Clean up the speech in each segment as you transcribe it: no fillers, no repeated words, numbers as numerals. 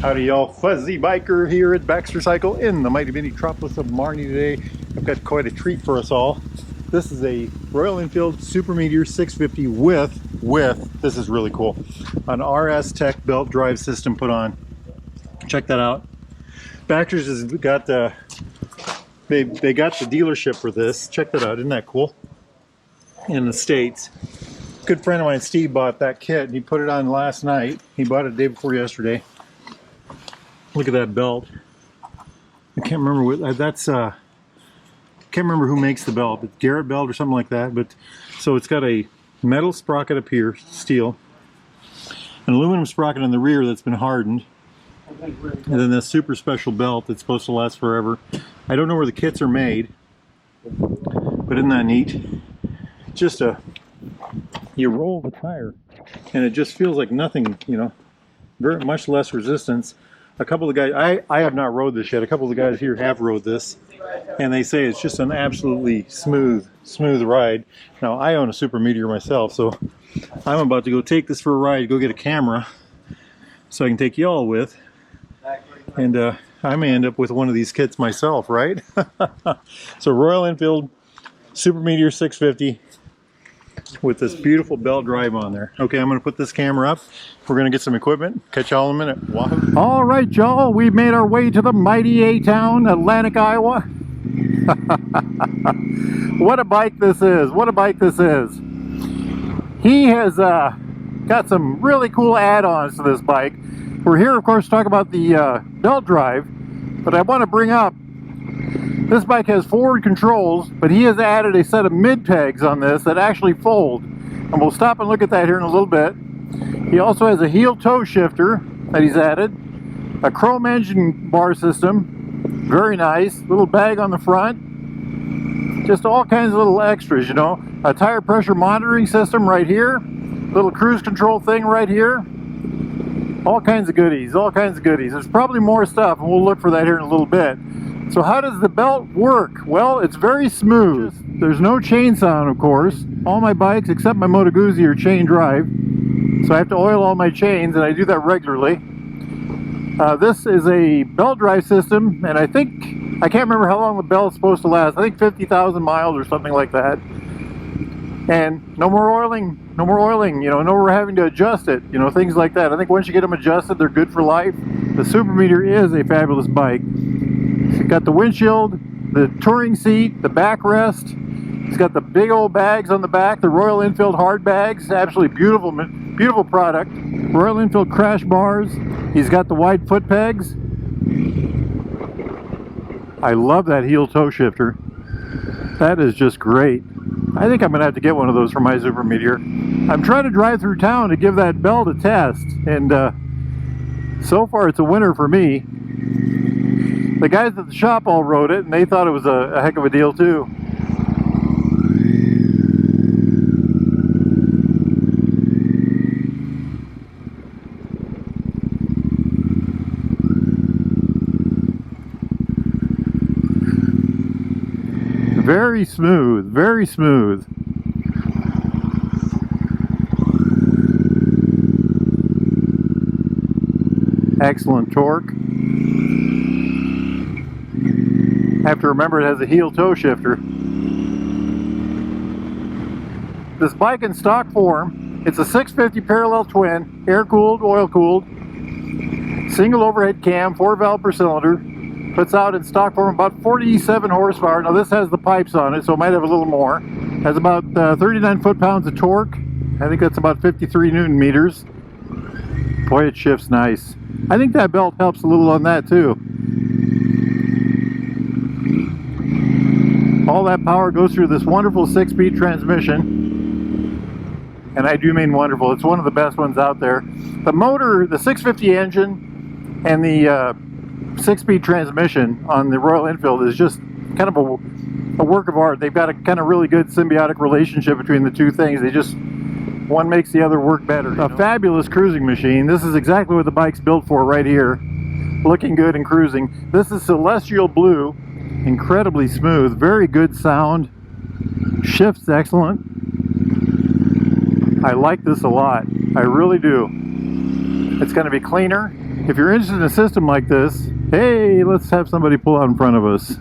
Howdy y'all, Fuzzy Biker here at Baxter Cycle in the mighty metropolis of Marnie today. I've got quite a treat for us all. This is a Royal Enfield Super Meteor 650 with, this is really cool, an RS Tech belt drive system put on. Check that out. Baxter's has got the, they got the dealership for this. Check that out, isn't that cool? In the States. Good friend of mine, Steve, bought that kit and he put it on last night. He bought it the day before yesterday. Look at that belt. I can't remember what that's. Can't remember who makes the belt. It's Garrett belt or something like that. But so it's got a metal sprocket up here, steel, an aluminum sprocket in the rear that's been hardened, and then this super special belt that's supposed to last forever. I don't know where the kits are made, but isn't that neat? Just you roll the tire, and it just feels like nothing. You know, very much less resistance. A couple of guys, I have not rode this yet. A couple of the guys here have rode this, and they say it's just an absolutely smooth ride. Now, I own a Super Meteor myself, so I'm about to go take this for a ride, go get a camera, so I can take y'all with, and I may end up with one of these kits myself, right? So Royal Enfield Super Meteor 650 with this beautiful belt drive on there. Okay, I'm going to put this camera up. We're going to get some equipment. Catch y'all in a minute. Wahoo. All right, y'all. We made our way to the mighty A-Town, Atlantic, Iowa. What a bike this is. What a bike this is. He has got some really cool add-ons to this bike. We're here, of course, to talk about the belt drive, but I want to bring up this bike has forward controls, but he has added a set of mid pegs on this that actually fold. And we'll stop and look at that here in a little bit. He also has a heel toe shifter that he's added, a chrome engine bar system, very nice, little bag on the front, just all kinds of little extras, you know. A tire pressure monitoring system right here, little cruise control thing right here. All kinds of goodies, all kinds of goodies. There's probably more stuff, and we'll look for that here in a little bit. So how does the belt work? Well, it's very smooth. There's no chain sound, of course. All my bikes, except my Moto Guzzi, are chain drive. So I have to oil all my chains, and I do that regularly. This is a belt drive system, and I can't remember how long the belt's supposed to last. I think 50,000 miles or something like that. And no more oiling, you know, no more having to adjust it, you know, things like that. I think once you get them adjusted, they're good for life. The Super Meteor is a fabulous bike. It's got the windshield, the touring seat, the backrest. It's got the big old bags on the back, the Royal Enfield hard bags. Absolutely beautiful, beautiful product. Royal Enfield crash bars. He's got the wide foot pegs. I love that heel toe shifter. That is just great. I think I'm going to have to get one of those for my Super Meteor. I'm trying to drive through town to give that belt a test, and so far it's a winner for me. The guys at the shop all rode it, and they thought it was a heck of a deal too. Very smooth, very smooth. Excellent torque. Have to remember it has a heel toe shifter. This bike in stock form, it's a 650 parallel twin, air cooled, oil cooled, single overhead cam, 4-valve per cylinder. Puts out in stock form about 47 horsepower. Now this has the pipes on it, so it might have a little more. Has about 39 foot-pounds of torque. I think that's about 53 Newton meters. Boy, it shifts nice. I think that belt helps a little on that too. All that power goes through this wonderful 6-speed transmission. And I do mean wonderful. It's one of the best ones out there. The motor, the 650 engine, and the 6-speed transmission on the Royal Enfield is just kind of a work of art. They've got a kind of really good symbiotic relationship between the two things. They just, one makes the other work better. A fabulous cruising machine. This is exactly what the bike's built for right here. Looking good and cruising. This is celestial blue, incredibly smooth, very good sound, shifts excellent. I like this a lot. I really do. It's going to be cleaner. If you're interested in a system like this, hey, let's have somebody pull out in front of us.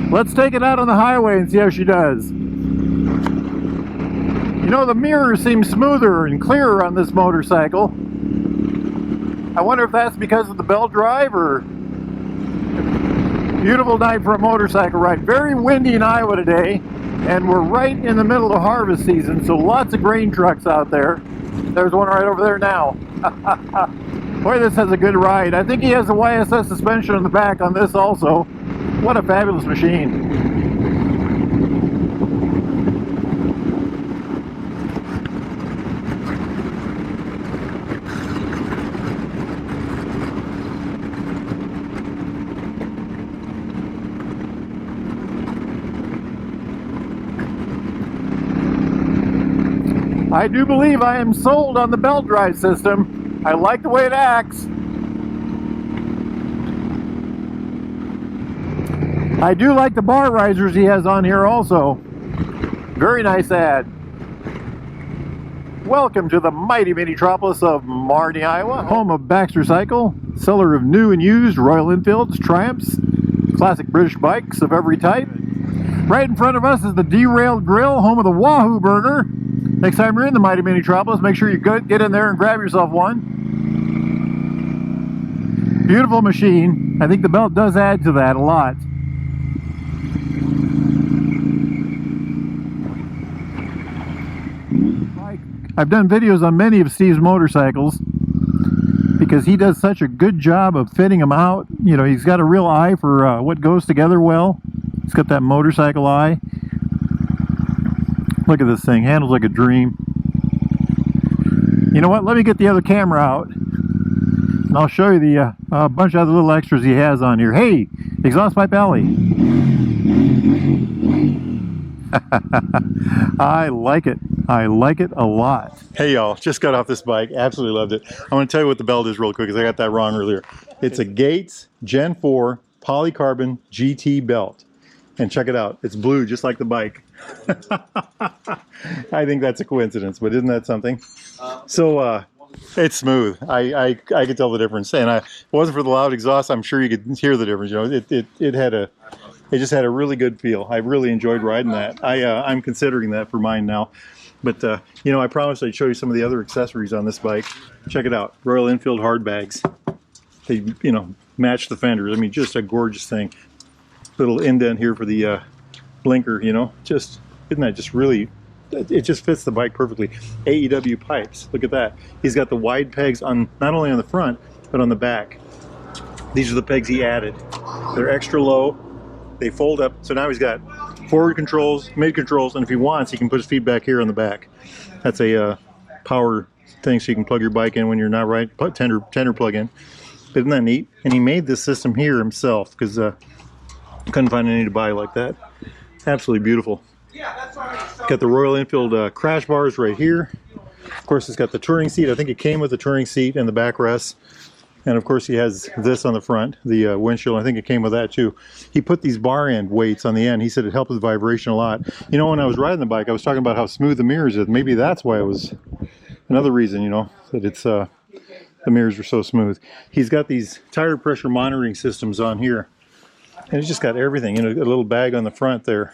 Let's take it out on the highway and see how she does. You know, the mirrors seem smoother and clearer on this motorcycle. I wonder if that's because of the belt drive or... Beautiful night for a motorcycle ride. Very windy in Iowa today, and we're right in the middle of harvest season, so lots of grain trucks out there. There's one right over there now. Boy, this has a good ride. I think he has a YSS suspension on the back on this also. What a fabulous machine. I do believe I am sold on the belt drive system. I like the way it acts. I do like the bar risers he has on here also. Very nice ad. Welcome to the mighty metropolis of Marnie, Iowa, home of Baxter Cycle, seller of new and used Royal Enfields, Triumphs, classic British bikes of every type. Right in front of us is the Derailed Grill, home of the Wahoo burger. Next time you're in the mighty metropolis, make sure you get in there and grab yourself one. Beautiful machine. I think the belt does add to that a lot. I've done videos on many of Steve's motorcycles because he does such a good job of fitting them out. You know, he's got a real eye for what goes together well. He's got that motorcycle eye. Look at this thing, handles like a dream. You know what, let me get the other camera out and I'll show you the bunch of other little extras he has on here. Hey, exhaust pipe alley. I like it. I like it a lot. Hey y'all, just got off this bike, absolutely loved it. I want to tell you what the belt is real quick because I got that wrong earlier. It's a Gates Gen 4 polycarbon GT belt. And check it out, it's blue just like the bike. I think that's a coincidence, but isn't that something? So it's smooth. I could tell the difference, and if it wasn't for the loud exhaust, I'm sure you could hear the difference. You know, it just had a really good feel. I really enjoyed riding that. I'm considering that for mine now. But you know, I promised I'd show you some of the other accessories on this bike. Check it out, Royal Enfield hard bags. They, you know, match the fenders. I mean, just a gorgeous thing. Little indent here for the blinker, you know, just, isn't that just really, it just fits the bike perfectly. AEW pipes, look at that. He's got the wide pegs on, not only on the front, but on the back. These are the pegs he added. They're extra low, they fold up, so now he's got forward controls, mid controls, and if he wants, he can put his feet back here on the back. That's a power thing, so you can plug your bike in when you're not right, tender plug in. Isn't that neat? And he made this system here himself, because couldn't find any to buy like that. Absolutely beautiful. Got the Royal Enfield crash bars right here. Of course, it's got the touring seat. I think it came with the touring seat and the backrest. And of course, he has this on the front, the windshield. I think it came with that too. He put these bar end weights on the end. He said it helped with vibration a lot. You know, when I was riding the bike, I was talking about how smooth the mirrors is. Maybe that's why it was another reason, you know, that it's the mirrors are so smooth. He's got these tire pressure monitoring systems on here. And it's just got everything, you know, a little bag on the front there.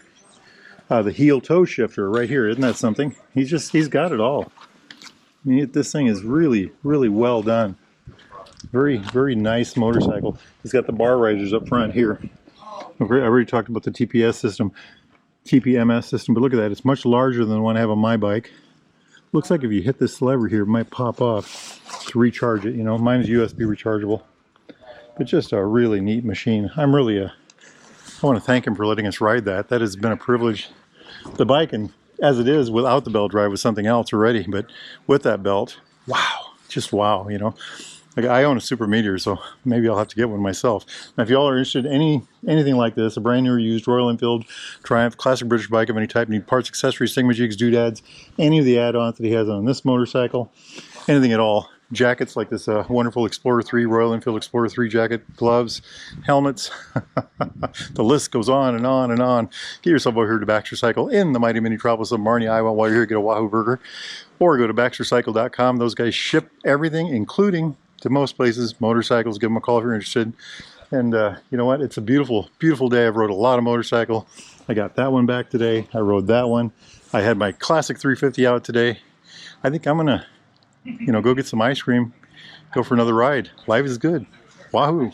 The heel toe shifter right here, isn't that something? He's got it all. I mean, this thing is really, really well done. Very, very nice motorcycle. He's got the bar risers up front here. I already talked about the TPS system, TPMS system, but look at that. It's much larger than the one I have on my bike. Looks like if you hit this lever here, it might pop off to recharge it. You know, mine is USB rechargeable. But just a really neat machine. I'm really I want to thank him for letting us ride that. That has been a privilege. The bike, and as it is without the belt drive, was something else already. But with that belt, wow, just wow, you know. Like, I own a Super Meteor, so maybe I'll have to get one myself. Now, if y'all are interested in anything like this, a brand new or used Royal Enfield, Triumph, classic British bike of any type, need parts, accessories, thingamajigs, doodads, any of the add-ons that he has on this motorcycle, anything at all. Jackets like this wonderful Explorer 3, Royal Enfield Explorer 3 jacket, gloves, helmets. The list goes on and on and on. Get yourself over here to Baxter Cycle in the mighty Minneapolis of Marnie, Iowa. While you're here, get a Wahoo burger. Or go to baxtercycle.com. Those guys ship everything, including, to most places, motorcycles. Give them a call if you're interested. And you know what? It's a beautiful, beautiful day. I've rode a lot of motorcycle. I got that one back today. I rode that one. I had my classic 350 out today. I think I'm going to, go get some ice cream, go for another ride. Life is good. Wahoo!